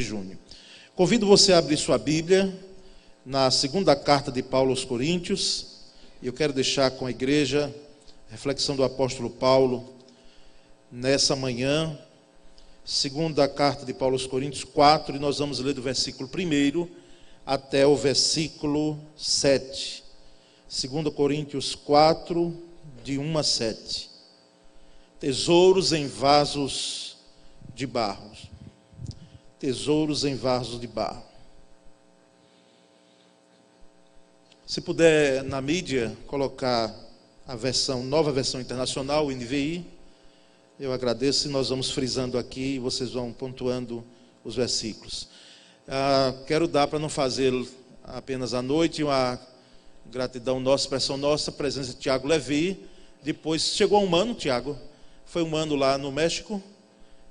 de junho. Convido você a abrir sua Bíblia na segunda carta de Paulo aos Coríntios. E eu quero deixar com a igreja a reflexão do apóstolo Paulo nessa manhã. Segunda carta de Paulo aos Coríntios 4, e nós vamos ler do versículo 1 até o versículo 7. 2 Coríntios 4, de 1 a 7. Tesouros em vasos de barro. Tesouros em vasos de barro. Se puder, na mídia, colocar a nova versão internacional, o NVI, eu agradeço, e nós vamos frisando aqui, e vocês vão pontuando os versículos. Quero dar, para não fazer apenas à noite, uma gratidão nossa, expressão nossa, a presença de Tiago Levi. Depois, chegou um ano, Tiago, foi um ano lá no México,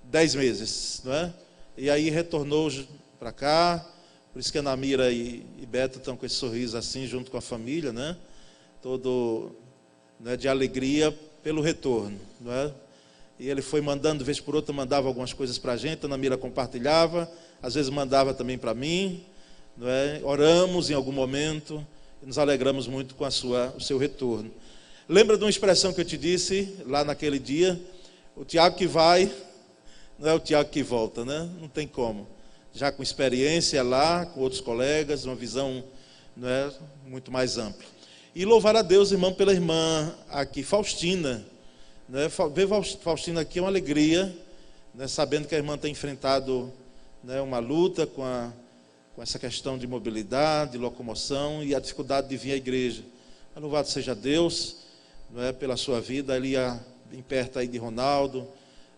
10 meses, não é? E aí retornou para cá, por isso que a Namira e Beto estão com esse sorriso assim, junto com a família, né? Todo, né, de alegria pelo retorno, não é? E ele foi mandando, de vez por outra, mandava algumas coisas para a gente, a Namira compartilhava, às vezes mandava também para mim, não é? Oramos em algum momento, e nos alegramos muito com o seu retorno. Lembra de uma expressão que eu te disse lá naquele dia? O Tiago que vai, não é o Tiago que volta, né? Não tem como. Já com experiência lá, com outros colegas, uma visão, não é, muito mais ampla. E louvar a Deus, irmão, pela irmã aqui, Faustina. Né? Ver Faustina aqui é uma alegria, né? Sabendo que a irmã tem enfrentado, né, uma luta com essa questão de mobilidade, de locomoção e a dificuldade de vir à igreja. Louvado seja Deus, não é, pela sua vida, ali bem perto aí de Ronaldo,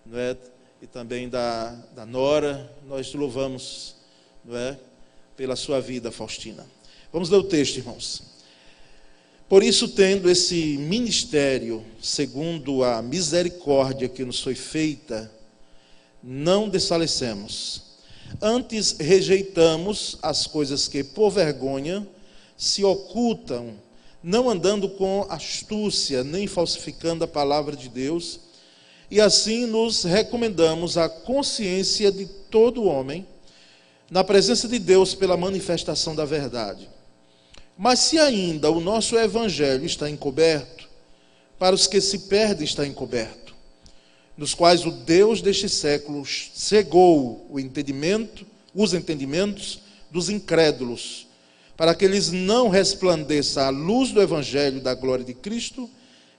não é, e também da Nora. Nós louvamos, não é, pela sua vida, Faustina. Vamos ler o texto, irmãos. Por isso, tendo esse ministério, segundo a misericórdia que nos foi feita, não desfalecemos. Antes rejeitamos as coisas que por vergonha se ocultam, não andando com astúcia, nem falsificando a palavra de Deus, e assim nos recomendamos à consciência de todo homem, na presença de Deus pela manifestação da verdade. Mas se ainda o nosso evangelho está encoberto, para os que se perdem está encoberto, nos quais o Deus deste século cegou os entendimentos dos incrédulos, para que eles não resplandeça a luz do evangelho da glória de Cristo,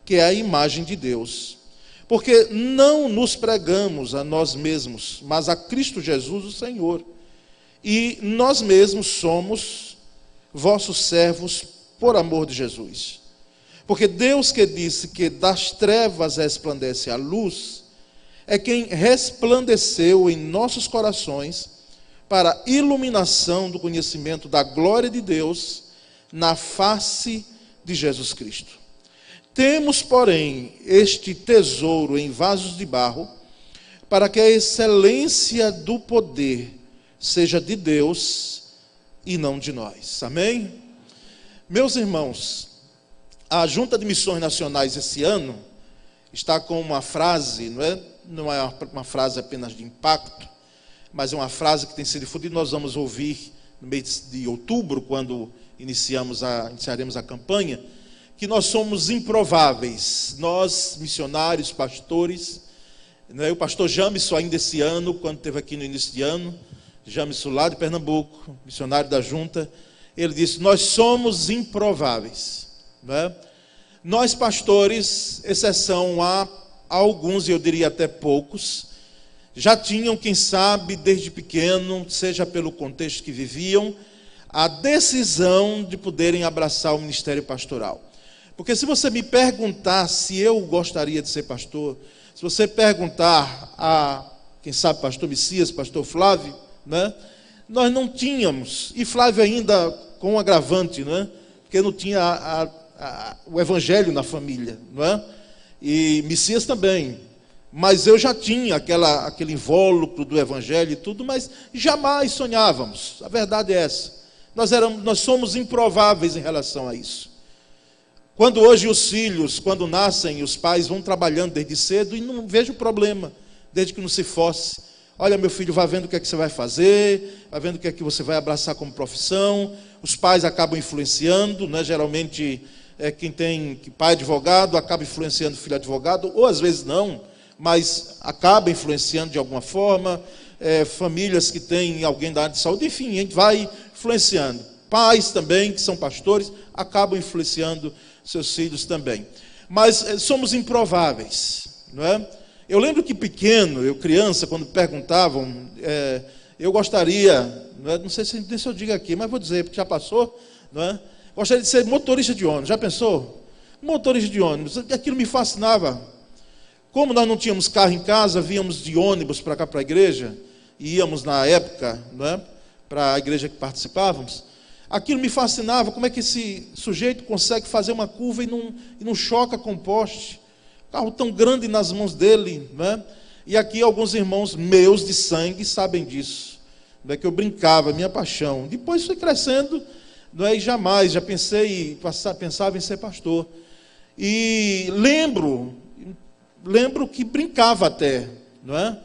que é a imagem de Deus. Porque não nos pregamos a nós mesmos, mas a Cristo Jesus, o Senhor. E nós mesmos somos vossos servos por amor de Jesus. Porque Deus, que disse que das trevas resplandece a luz, é quem resplandeceu em nossos corações para a iluminação do conhecimento da glória de Deus na face de Jesus Cristo. Temos, porém, este tesouro em vasos de barro, para que a excelência do poder seja de Deus e não de nós. Amém? Meus irmãos, a Junta de Missões Nacionais esse ano está com uma frase, não é uma frase apenas de impacto, mas é uma frase que tem sido difundida. Nós vamos ouvir no mês de outubro, quando iniciaremos a campanha, que nós somos improváveis, nós missionários, pastores, né? O pastor Jamison ainda esse ano, quando esteve aqui no início de ano, Jamison lá de Pernambuco, missionário da junta, ele disse: nós somos improváveis, né? Nós pastores, exceção a alguns, e eu diria até poucos, já tinham, quem sabe, desde pequeno, seja pelo contexto que viviam, a decisão de poderem abraçar o ministério pastoral. Porque se você me perguntar se eu gostaria de ser pastor, se você perguntar a, quem sabe, pastor Messias, pastor Flávio, né? Nós não tínhamos, e Flávio ainda com um agravante, né? Porque não tinha o evangelho na família, não é? E Messias também, mas eu já tinha aquele invólucro do evangelho e tudo, mas jamais sonhávamos. A verdade é essa. Nós somos improváveis em relação a isso. Quando hoje os filhos, quando nascem, os pais vão trabalhando desde cedo, e não vejo problema, desde que não se force Olha, meu filho, vá vendo o que é que você vai fazer, vá vendo o que é que você vai abraçar como profissão. Os pais acabam influenciando, né? Geralmente, quem tem pai advogado acaba influenciando o filho advogado, ou às vezes não, mas acaba influenciando de alguma forma. Famílias que têm alguém da área de saúde, enfim, a gente vai influenciando. Pais também, que são pastores, acabam influenciando seus filhos também. Mas somos improváveis, não é? Eu lembro que pequeno, eu criança, quando perguntavam, eu gostaria, não sei se eu digo aqui, mas vou dizer, porque já passou, não é? Gostaria de ser motorista de ônibus, já pensou? Motorista de ônibus, aquilo me fascinava. Como nós não tínhamos carro em casa, víamos de ônibus para cá para a igreja, e íamos na época, não é? Para a igreja que participávamos, aquilo me fascinava, como é que esse sujeito consegue fazer uma curva e não choca com o poste. Carro tão grande nas mãos dele, né? E aqui alguns irmãos meus de sangue sabem disso, não é? Que eu brincava, minha paixão. Depois fui crescendo, não é? E jamais, já pensava em ser pastor. E lembro que brincava até, não é?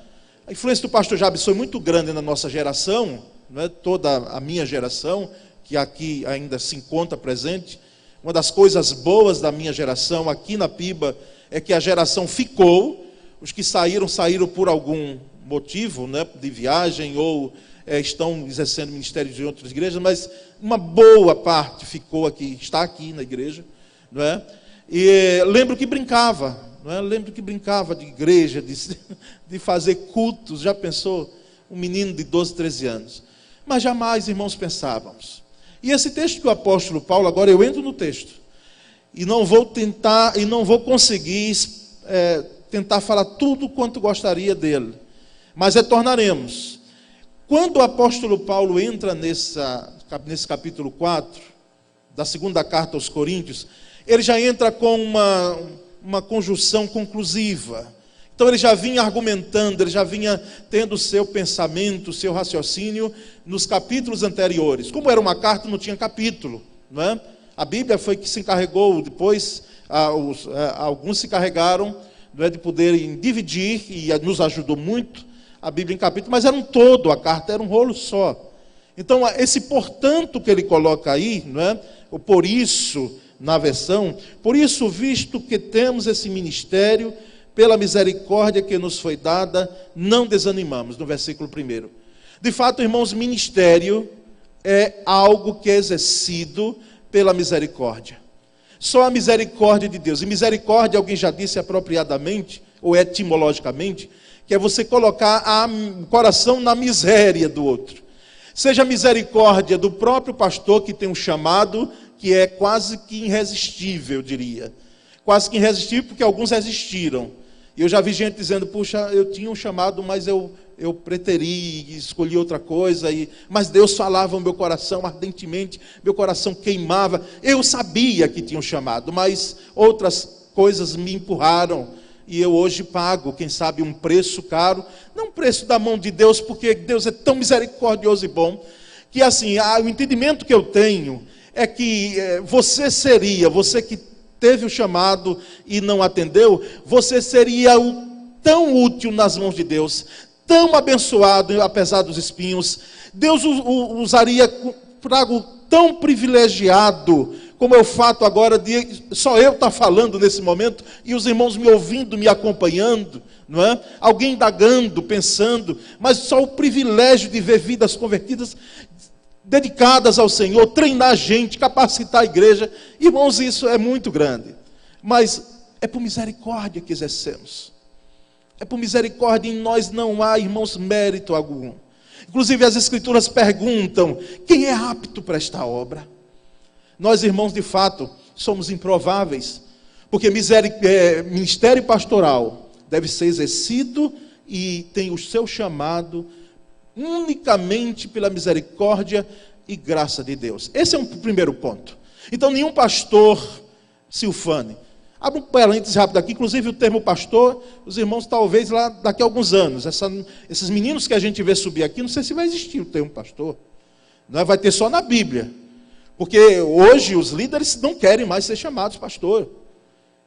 A influência do pastor Jabes foi muito grande na nossa geração, não é? Toda a minha geração, que aqui ainda se encontra presente. Uma das coisas boas da minha geração aqui na Piba é que a geração ficou. Os que saíram por algum motivo, né, de viagem, ou estão exercendo ministério de outras igrejas, mas uma boa parte ficou aqui, está aqui na igreja, não é? E lembro que brincava, não é? Lembro que brincava de igreja, de fazer cultos. Já pensou? Um menino de 12, 13 anos. Mas jamais, irmãos, pensávamos. E esse texto que o apóstolo Paulo, agora eu entro no texto, e não vou conseguir tentar falar tudo quanto gostaria dele, mas retornaremos. Quando o apóstolo Paulo entra nesse capítulo 4, da segunda carta aos Coríntios, ele já entra com uma conjunção conclusiva. Então ele já vinha argumentando, ele já vinha tendo o seu pensamento, o seu raciocínio nos capítulos anteriores. Como era uma carta, não tinha capítulo, não é? A Bíblia foi que se encarregou, depois alguns se encarregaram, não é, de poderem dividir, e nos ajudou muito a Bíblia em capítulos, mas era um todo, a carta era um rolo só. Então esse portanto que ele coloca aí, não é? O por isso, na versão, por isso, visto que temos esse ministério, pela misericórdia que nos foi dada, não desanimamos, no versículo 1. De fato, irmãos, ministério é algo que é exercido pela misericórdia. Só a misericórdia de Deus. E misericórdia, alguém já disse apropriadamente, ou etimologicamente, que é você colocar o coração na miséria do outro. Seja a misericórdia do próprio pastor, que tem um chamado que é quase que irresistível, eu diria. Quase que irresistível, porque alguns resistiram. E eu já vi gente dizendo, puxa, eu tinha um chamado, mas eu preteri e escolhi outra coisa, mas Deus falava no meu coração ardentemente, meu coração queimava. Eu sabia que tinha um chamado, mas outras coisas me empurraram, e eu hoje pago, quem sabe, um preço caro, não um preço da mão de Deus, porque Deus é tão misericordioso e bom, que assim, o entendimento que eu tenho é que você que teve o chamado e não atendeu, você seria tão útil nas mãos de Deus, tão abençoado, apesar dos espinhos. Deus usaria para algo tão privilegiado, como é o fato agora de só eu estar falando nesse momento, e os irmãos me ouvindo, me acompanhando, não é? Alguém indagando, pensando, mas só o privilégio de ver vidas convertidas, dedicadas ao Senhor, treinar gente, capacitar a igreja. Irmãos, isso é muito grande. Mas é por misericórdia que exercemos. É por misericórdia, em nós não há, irmãos, mérito algum. Inclusive as Escrituras perguntam, quem é apto para esta obra? Nós, irmãos, de fato, somos improváveis. Porque ministério pastoral deve ser exercido e tem o seu chamado unicamente pela misericórdia e graça de Deus. Esse é um primeiro ponto. Então, nenhum pastor se ufane. Abra um parênteses rápido aqui, inclusive o termo pastor, os irmãos talvez lá daqui a alguns anos, esses meninos que a gente vê subir aqui, não sei se vai existir o termo pastor. Não é? Vai ter só na Bíblia. Porque hoje os líderes não querem mais ser chamados pastor.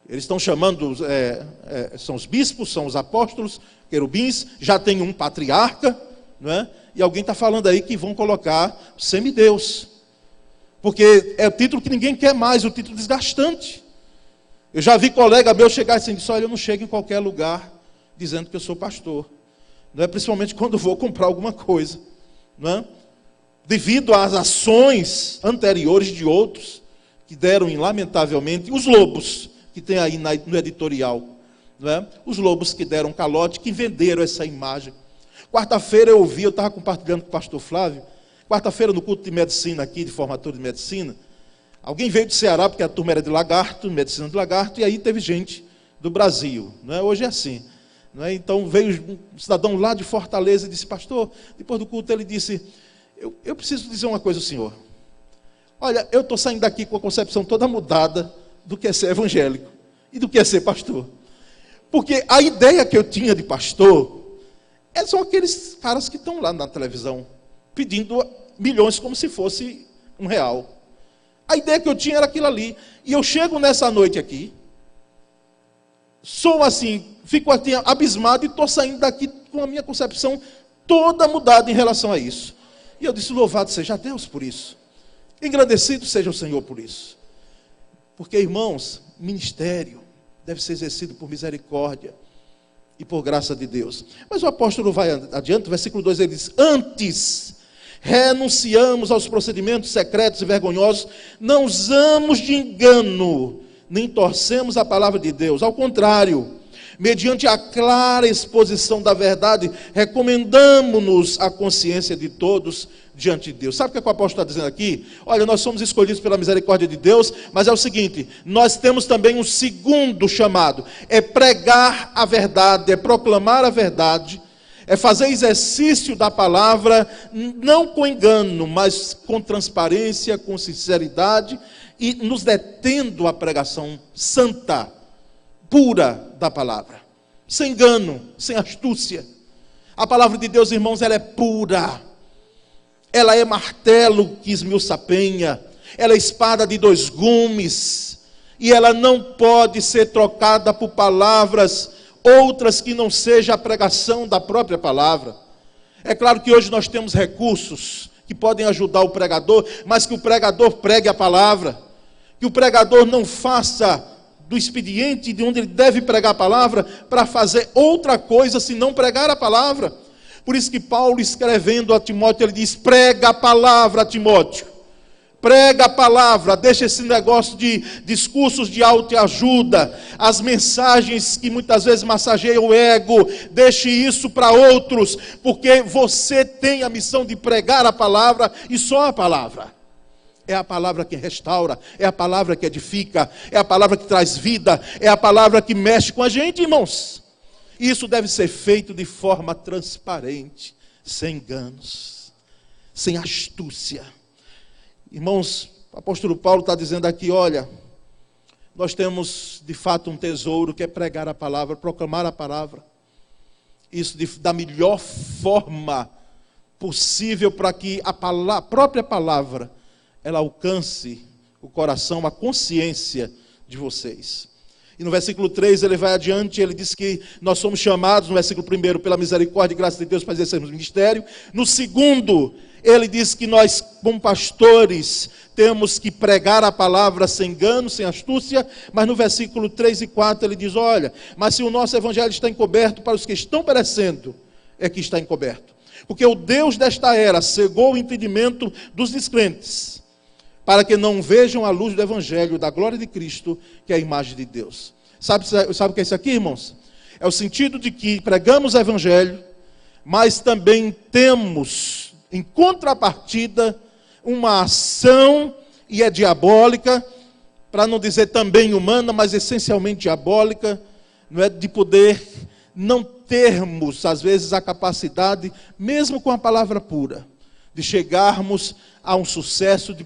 Eles estão chamando, são os bispos, são os apóstolos, querubins, já tem um patriarca, não é? E alguém está falando aí que vão colocar semideus. Porque é o título que ninguém quer mais, o título desgastante. Eu já vi colega meu chegar assim e dizer, olha, eu não chego em qualquer lugar dizendo que eu sou pastor. Não é? Principalmente quando vou comprar alguma coisa. Não é? Devido às ações anteriores de outros, que deram, lamentavelmente, os lobos, que tem aí no editorial. Não é? Os lobos que deram calote, que venderam essa imagem. Quarta-feira eu estava compartilhando com o pastor Flávio, quarta-feira no culto de medicina aqui, de formatura de medicina, alguém veio do Ceará, porque a turma era de Lagarto, medicina de Lagarto, e aí teve gente do Brasil, não é? Hoje é assim, não é? Então veio um cidadão lá de Fortaleza e disse, pastor, depois do culto ele disse, eu preciso dizer uma coisa ao senhor, olha, eu estou saindo daqui com a concepção toda mudada do que é ser evangélico e do que é ser pastor, porque a ideia que eu tinha de pastor, são aqueles caras que estão lá na televisão, pedindo milhões como se fosse R$1. A ideia que eu tinha era aquilo ali. E eu chego nessa noite aqui, sou assim, fico assim, abismado e estou saindo daqui com a minha concepção toda mudada em relação a isso. E eu disse, louvado seja Deus por isso. Engrandecido seja o Senhor por isso. Porque, irmãos, ministério deve ser exercido por misericórdia e por graça de Deus. Mas o apóstolo vai adiante, versículo 2, ele diz, antes renunciamos aos procedimentos secretos e vergonhosos, não usamos de engano, nem torcemos a palavra de Deus, ao contrário, mediante a clara exposição da verdade, recomendamos-nos à consciência de todos diante de Deus. Sabe o que o apóstolo está dizendo aqui? Olha, nós somos escolhidos pela misericórdia de Deus, mas é o seguinte, nós temos também um segundo chamado, é pregar a verdade, é proclamar a verdade, é fazer exercício da palavra, não com engano, mas com transparência, com sinceridade, e nos detendo a pregação santa, pura da palavra, sem engano, sem astúcia. A palavra de Deus, irmãos, ela é pura, ela é martelo que esmiuça a penha, ela é espada de 2 gumes, e ela não pode ser trocada por palavras outras que não seja a pregação da própria palavra. É claro que hoje nós temos recursos que podem ajudar o pregador, mas que o pregador pregue a palavra, que o pregador não faça do expediente de onde ele deve pregar a palavra para fazer outra coisa senão pregar a palavra. Por isso que Paulo, escrevendo a Timóteo, ele diz, prega a palavra, Timóteo. Prega a palavra, deixa esse negócio de discursos de autoajuda, as mensagens que muitas vezes massageiam o ego, deixe isso para outros, porque você tem a missão de pregar a palavra e só a palavra. É a palavra que restaura, é a palavra que edifica, é a palavra que traz vida, é a palavra que mexe com a gente, irmãos. Isso deve ser feito de forma transparente, sem enganos, sem astúcia. Irmãos, o apóstolo Paulo está dizendo aqui, olha, nós temos de fato um tesouro que é pregar a palavra, proclamar a palavra. Isso da melhor forma possível para que a própria palavra, ela alcance o coração, a consciência de vocês. E no versículo 3 ele vai adiante, ele diz que nós somos chamados, no versículo 1, pela misericórdia e graça de Deus para exercermos o ministério. No segundo, ele diz que nós, como pastores, temos que pregar a palavra sem engano, sem astúcia. Mas no versículo 3 e 4 ele diz, olha, mas se o nosso evangelho está encoberto para os que estão perecendo, é que está encoberto. Porque o Deus desta era cegou o entendimento dos descrentes, para que não vejam a luz do evangelho, da glória de Cristo, que é a imagem de Deus. Sabe o que é isso aqui, irmãos? É o sentido de que pregamos o evangelho, mas também temos, em contrapartida, uma ação, e é diabólica, para não dizer também humana, mas essencialmente diabólica, não é, de poder não termos, às vezes, a capacidade, mesmo com a palavra pura, de chegarmos a um sucesso, de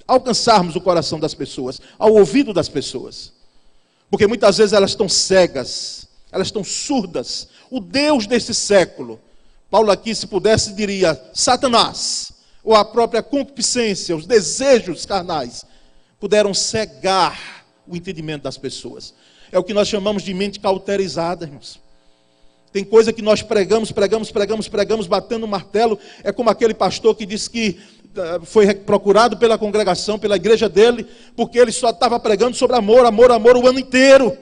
alcançarmos o coração das pessoas, ao ouvido das pessoas. Porque muitas vezes elas estão cegas, elas estão surdas. O Deus desse século, Paulo aqui, se pudesse, diria Satanás, ou a própria concupiscência, os desejos carnais, puderam cegar o entendimento das pessoas. É o que nós chamamos de mente cauterizada, irmãos. Tem coisa que nós pregamos, batendo o martelo. É como aquele pastor que disse que foi procurado pela congregação, pela igreja dele, porque ele só estava pregando sobre amor o ano inteiro.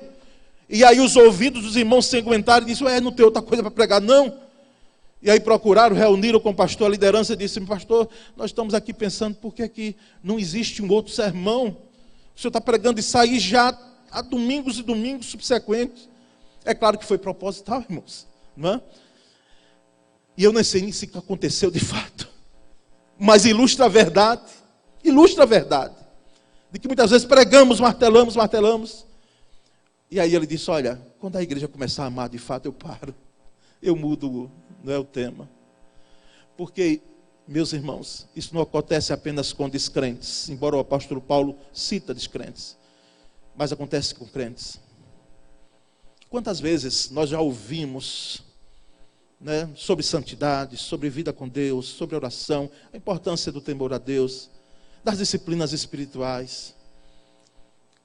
E aí os ouvidos dos irmãos se aguentaram e disseram, não tem outra coisa para pregar, não. E aí procuraram, reuniram com o pastor, a liderança, e disse, pastor, nós estamos aqui pensando, por que que não existe um outro sermão? O senhor está pregando isso aí já há domingos e domingos subsequentes. É claro que foi proposital, irmãos, não é? E eu nem sei nem se aconteceu de fato, mas ilustra a verdade, de que muitas vezes pregamos, martelamos, e aí ele disse, olha, quando a igreja começar a amar de fato, eu paro, eu mudo, não é o tema, porque, meus irmãos, isso não acontece apenas com descrentes, embora o apóstolo Paulo cita descrentes, mas acontece com crentes. Quantas vezes nós já ouvimos, né, sobre santidade, sobre vida com Deus, sobre oração, a importância do temor a Deus, das disciplinas espirituais.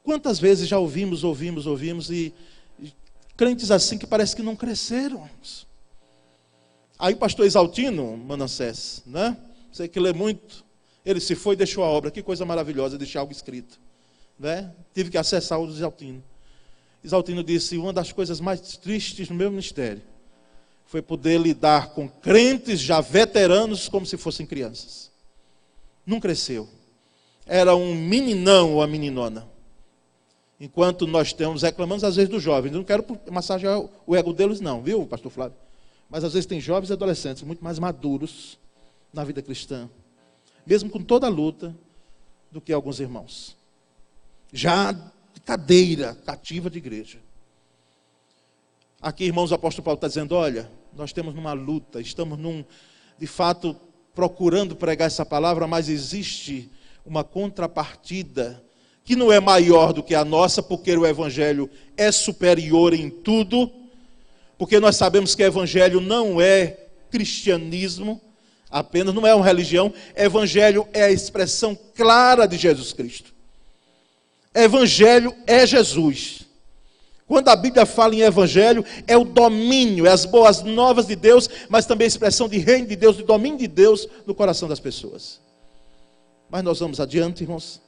Quantas vezes já ouvimos e crentes assim que parece que não cresceram. Aí o pastor Exaltino Manassés, né? Sei que lê muito, ele se foi e deixou a obra, que coisa maravilhosa, deixar algo escrito, né? Tive que acessar o Exaltino. Exaltino disse, uma das coisas mais tristes no meu ministério foi poder lidar com crentes já veteranos como se fossem crianças. Não cresceu. Era um meninão ou a meninona. Enquanto nós reclamamos às vezes dos jovens. Eu não quero massagear o ego deles não, viu, pastor Flávio? Mas às vezes tem jovens e adolescentes muito mais maduros na vida cristã. Mesmo com toda a luta do que alguns irmãos. Já de cadeira cativa de igreja. Aqui, irmãos, o apóstolo Paulo está dizendo, olha, nós temos uma luta, estamos de fato, procurando pregar essa palavra, mas existe uma contrapartida que não é maior do que a nossa, porque o evangelho é superior em tudo, porque nós sabemos que o evangelho não é cristianismo, apenas, não é uma religião, evangelho é a expressão clara de Jesus Cristo. Evangelho é Jesus. Quando a Bíblia fala em evangelho, é o domínio, é as boas novas de Deus, mas também a expressão de reino de Deus, de domínio de Deus no coração das pessoas. Mas nós vamos adiante, irmãos.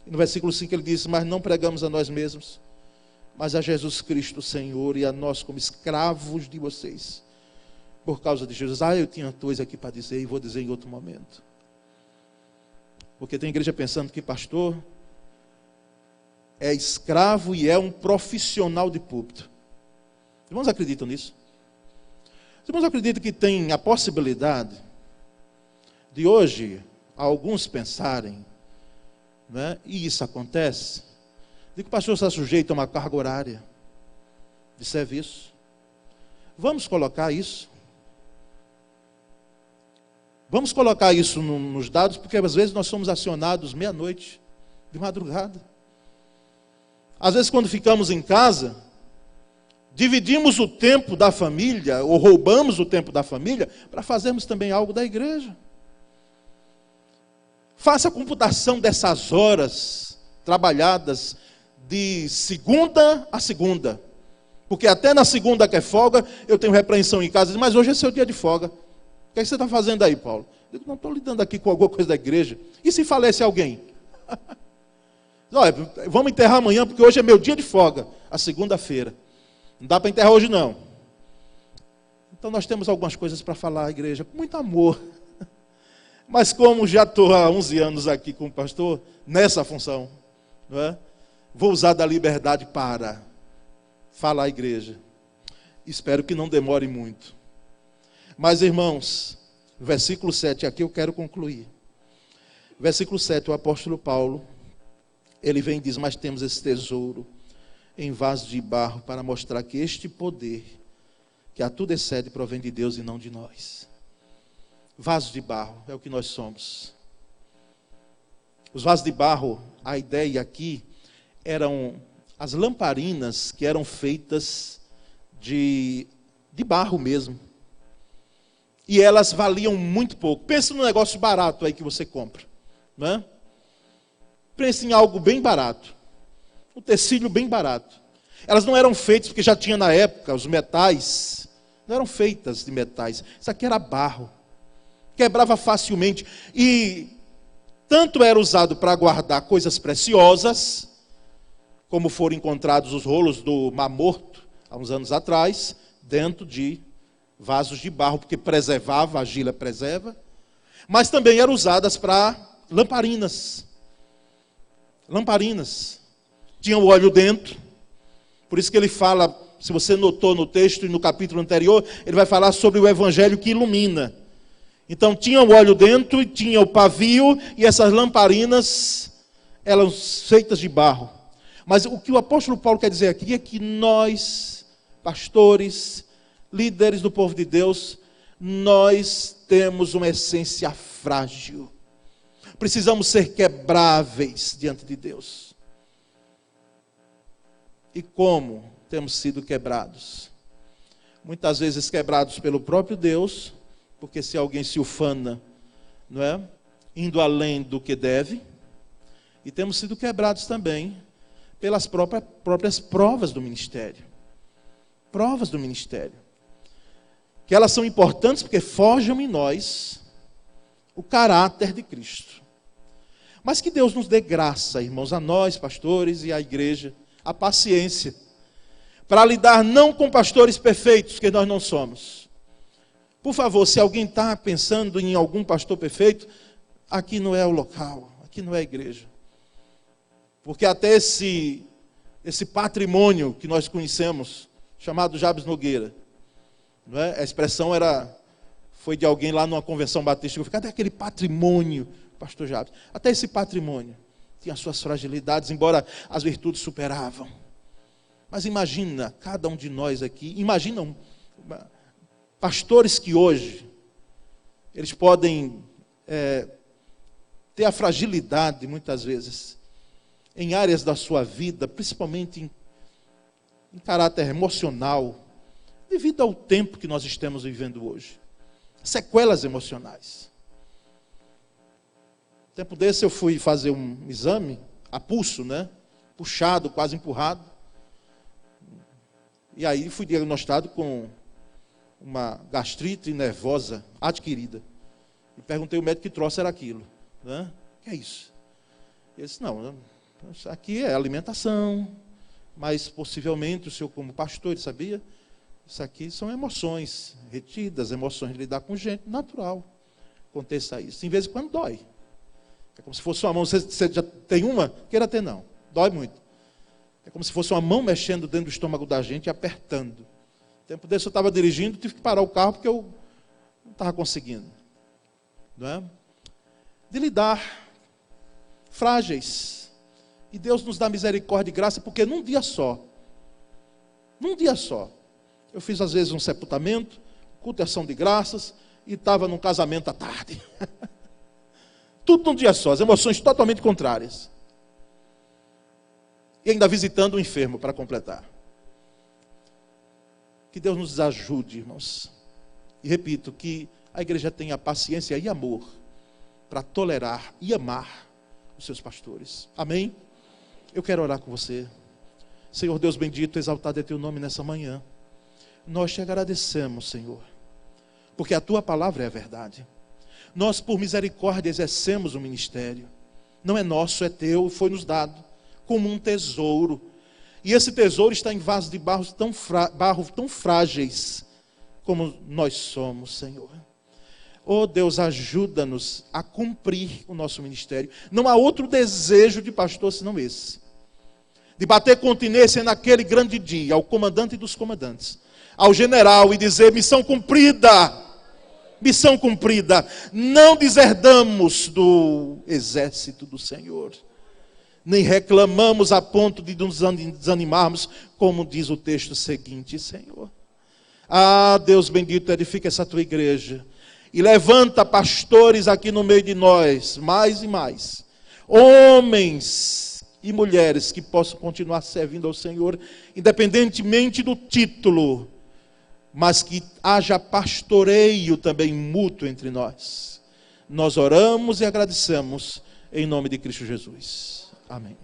No versículo 5 ele diz, mas não pregamos a nós mesmos, mas a Jesus Cristo, Senhor, e a nós como escravos de vocês. Por causa de Jesus. Eu tinha coisa aqui para dizer e vou dizer em outro momento. Porque tem igreja pensando que pastor é escravo e é um profissional de púlpito. Os irmãos acreditam nisso? Os irmãos acreditam que tem a possibilidade de hoje alguns pensarem, né, e isso acontece, de que o pastor está sujeito a uma carga horária de serviço. Vamos colocar isso. Vamos colocar isso nos dados, porque às vezes nós somos acionados meia-noite, de madrugada. Às vezes quando ficamos em casa, dividimos o tempo da família, ou roubamos o tempo da família, para fazermos também algo da igreja. Faça a computação dessas horas trabalhadas de segunda a segunda. Porque até na segunda que é folga, eu tenho repreensão em casa, mas hoje é seu dia de folga. O que é que você está fazendo aí, Paulo? Eu digo, não estou lidando aqui com alguma coisa da igreja. E se falece alguém? Olha, vamos enterrar amanhã, porque hoje é meu dia de folga, a segunda-feira. Não dá para enterrar hoje, não. Então nós temos algumas coisas para falar à igreja, com muito amor. Mas como já estou há 11 anos aqui com o pastor, nessa função, não é? Vou usar da liberdade para falar à igreja. Espero que não demore muito. Mas, irmãos, versículo 7, aqui eu quero concluir. Versículo 7, o apóstolo Paulo, ele vem e diz, mas temos esse tesouro em vaso de barro para mostrar que este poder, que a tudo excede, provém de Deus e não de nós. Vaso de barro é o que nós somos. Os vasos de barro, a ideia aqui, eram as lamparinas que eram feitas de barro mesmo. E elas valiam muito pouco. Pensa num negócio barato aí que você compra, não é? Pense em algo bem barato. Um tecido bem barato. Elas não eram feitas porque já tinha na época os metais. Não eram feitas de metais. Isso aqui era barro. Quebrava facilmente. E tanto era usado para guardar coisas preciosas, como foram encontrados os rolos do Mar Morto, há uns anos atrás, dentro de vasos de barro, porque preservava, a argila preserva. Mas também eram usadas para lamparinas. Lamparinas. Tinha o óleo dentro. Por isso que ele fala, se você notou no texto e no capítulo anterior, ele vai falar sobre o evangelho que ilumina. Então tinha o óleo dentro e tinha o pavio, e essas lamparinas eram feitas de barro. Mas o que o apóstolo Paulo quer dizer aqui é que nós, pastores, líderes do povo de Deus, nós temos uma essência frágil. Precisamos ser quebráveis diante de Deus. E como temos sido quebrados? Muitas vezes quebrados pelo próprio Deus, porque se alguém se ufana, não é? Indo além do que deve. E temos sido quebrados também pelas próprias provas do ministério. Provas do ministério. Que elas são importantes porque forjam em nós o caráter de Cristo. Mas que Deus nos dê graça, irmãos, a nós, pastores e à igreja, a paciência, para lidar não com pastores perfeitos, que nós não somos. Por favor, se alguém está pensando em algum pastor perfeito, aqui não é o local, aqui não é a igreja. Porque até esse patrimônio que nós conhecemos, chamado Jabes Nogueira, não é? A expressão foi de alguém lá numa convenção batista, eu falei, cadê aquele patrimônio, pastor Jabes? Até esse patrimônio tinha suas fragilidades, embora as virtudes superavam. Mas imagina, cada um de nós aqui, imagina pastores que hoje, eles podem ter a fragilidade, muitas vezes, em áreas da sua vida, principalmente em caráter emocional, devido ao tempo que nós estamos vivendo hoje. Sequelas emocionais. Tempo desse eu fui fazer um exame, a pulso, né? Puxado, quase empurrado. E aí fui diagnosticado com uma gastrite nervosa adquirida. E perguntei ao médico que troço era aquilo. Né? O que é isso? Ele disse, não, isso aqui é alimentação, mas possivelmente o senhor como pastor, ele sabia? Isso aqui são emoções retidas, emoções de lidar com gente, natural. Aconteça isso. Em vez de quando dói. É como se fosse uma mão, você já tem uma? Queira ter não. Dói muito. É como se fosse uma mão mexendo dentro do estômago da gente e apertando. Tempo desse eu estava dirigindo, tive que parar o carro porque eu não estava conseguindo. Não é? De lidar frágeis. E Deus nos dá misericórdia e graça, porque num dia só, eu fiz às vezes um sepultamento, culto de ação de graças, e estava num casamento à tarde. Tudo num dia só, as emoções totalmente contrárias. E ainda visitando o enfermo para completar. Que Deus nos ajude, irmãos. E repito, que a igreja tenha paciência e amor para tolerar e amar os seus pastores. Amém? Eu quero orar com você. Senhor Deus bendito, exaltado é teu nome nessa manhã. Nós te agradecemos, Senhor, porque a tua palavra é a verdade. Nós, por misericórdia, exercemos o ministério. Não é nosso, é teu, foi nos dado como um tesouro. E esse tesouro está em vasos de barro tão frágeis como nós somos, Senhor. Oh Deus, ajuda-nos a cumprir o nosso ministério. Não há outro desejo de pastor senão esse. De bater continência naquele grande dia, ao comandante dos comandantes, ao general, e dizer, missão cumprida. Missão cumprida. Não deserdamos do exército do Senhor. Nem reclamamos a ponto de nos desanimarmos, como diz o texto seguinte, Senhor. Ah, Deus bendito, edifica essa tua igreja. E levanta pastores aqui no meio de nós, mais e mais. Homens e mulheres que possam continuar servindo ao Senhor, independentemente do título, mas que haja pastoreio também mútuo entre nós. Nós oramos e agradecemos em nome de Cristo Jesus. Amém.